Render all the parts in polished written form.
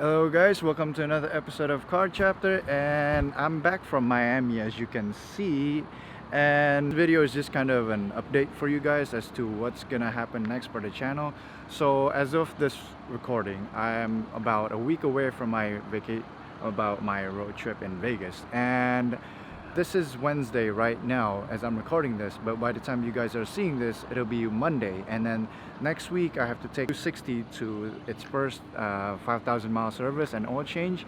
Hello guys, welcome to another episode of Car Chapter, and I'm back from Miami as you can see, and this video is just kind of an update for you guys as to what's gonna happen next for the channel. So as of this recording, I am about a week away from my road trip in Vegas, and this is Wednesday right now as I'm recording this, but by the time you guys are seeing this, it'll be Monday. And then next week I have to take 260 to its first 5,000 mile service and oil change.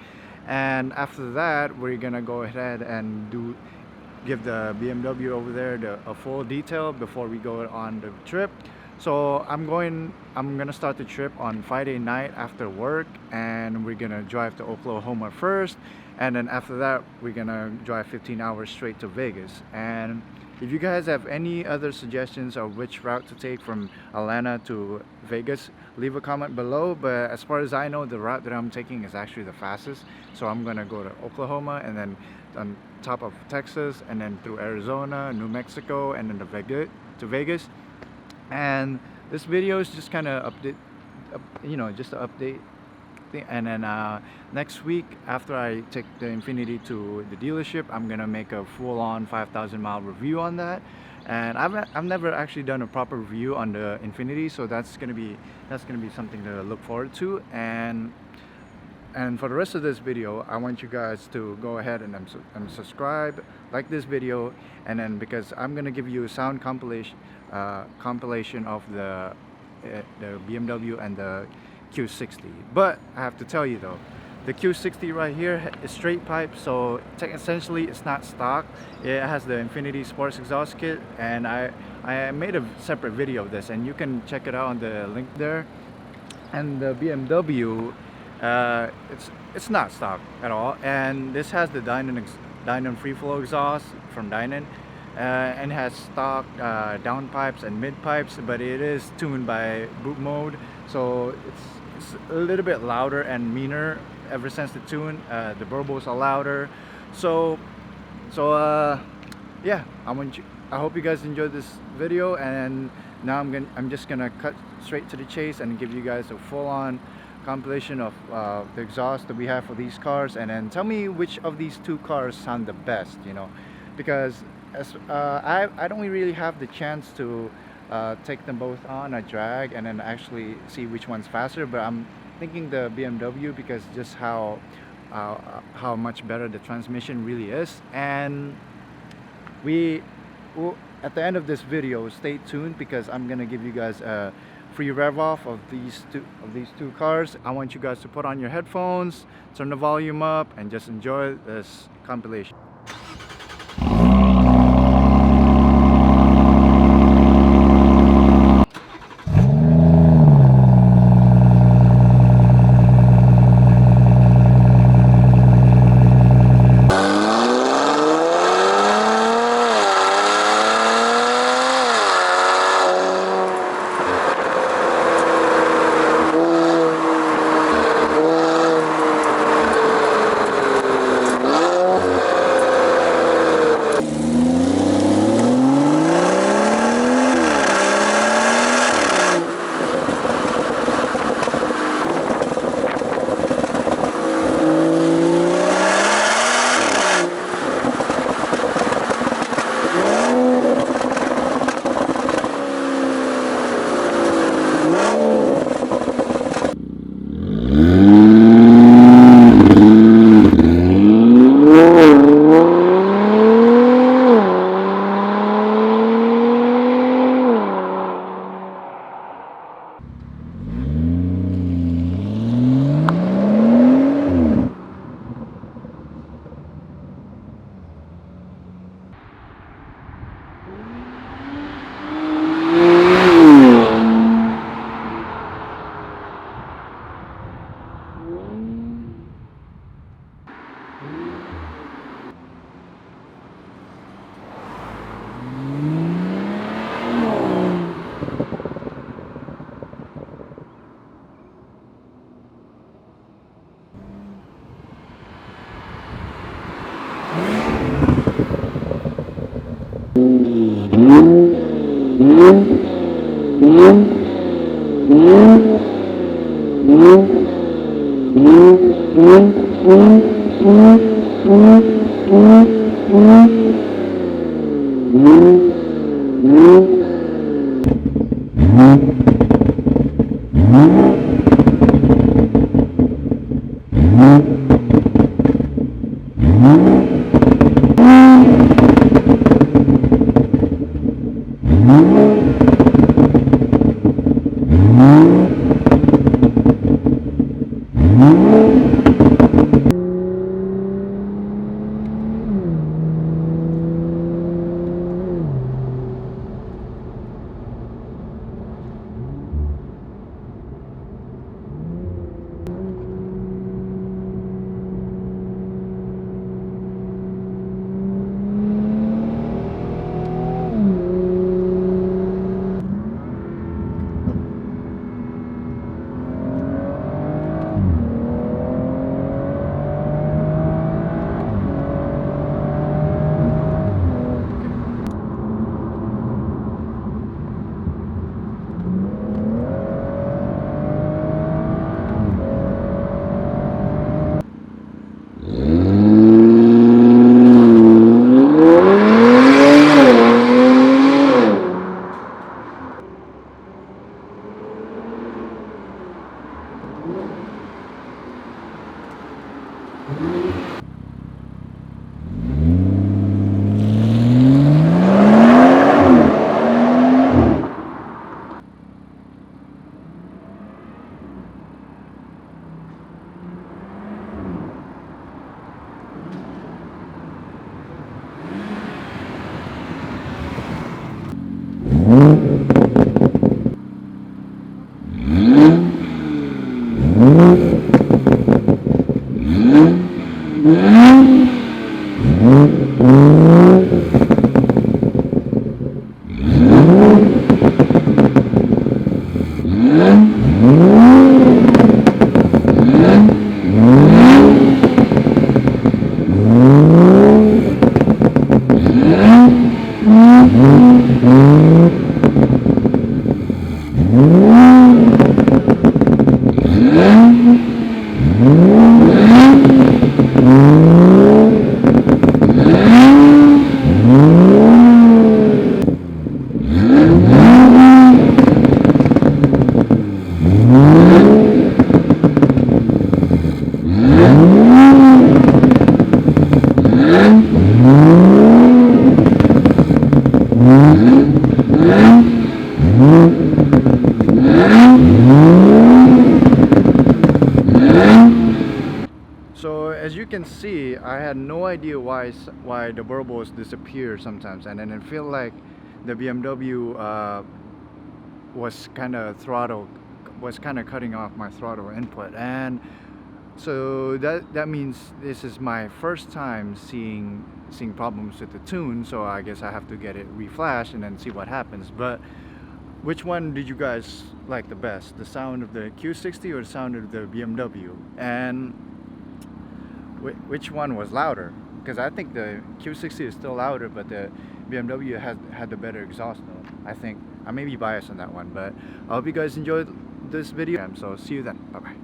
And after that, we're gonna go ahead and give the BMW over there a full detail before we go on the trip. So I'm gonna start the trip on Friday night after work, and we're gonna drive to Oklahoma first, and then after that we're gonna drive 15 hours straight to Vegas. And if you guys have any other suggestions of which route to take from Atlanta to Vegas, leave a comment below. But as far as I know, the route that I'm taking is actually the fastest, so I'm gonna go to Oklahoma and then on top of Texas and then through Arizona, New Mexico, and then to Vegas. And this video is just kind of just an update thing. And then next week, after I take the Infiniti to the dealership, I'm gonna make a full-on 5,000 mile review on that. And I've never actually done a proper review on the Infiniti, so that's gonna be something to look forward to. And for the rest of this video, I want you guys to go ahead and subscribe, like this video, and then because I'm gonna give you a sound compilation of the BMW and the Q60. But I have to tell you though, the Q60 right here is straight pipe, so essentially it's not stock. It has the Infiniti Sports exhaust kit, and I made a separate video of this, and you can check it out on the link there. And the BMW, it's not stock at all, and this has the Dynon free flow exhaust from Dynon, and has stock down pipes and mid pipes, but it is tuned by boot mode, so it's a little bit louder and meaner ever since the tune. The turbos are louder, so yeah, I hope you guys enjoyed this video, and now I'm just gonna cut straight to the chase and give you guys a full-on compilation of the exhaust that we have for these cars, and then tell me which of these two cars sound the best, because I don't really have the chance to take them both on a drag and then actually see which one's faster, but I'm thinking the BMW because just how much better the transmission really is. And at the end of this video, stay tuned because I'm gonna give you guys a free rev off of these two cars. I want you guys to put on your headphones, turn the volume up, and just enjoy this compilation. Mm-hmm. So as you can see, I had no idea why the burbos disappear sometimes, and then I feel like the BMW was kind of cutting off my throttle input, and so that means this is my first time seeing problems with the tune. So I guess I have to get it reflashed and then see what happens. But which one did you guys like the best, the sound of the Q60 or the sound of the BMW? And which one was louder? Because I think the Q60 is still louder, but the BMW had the better exhaust note. I think I may be biased on that one, but I hope you guys enjoyed this video, so see you then. Bye bye.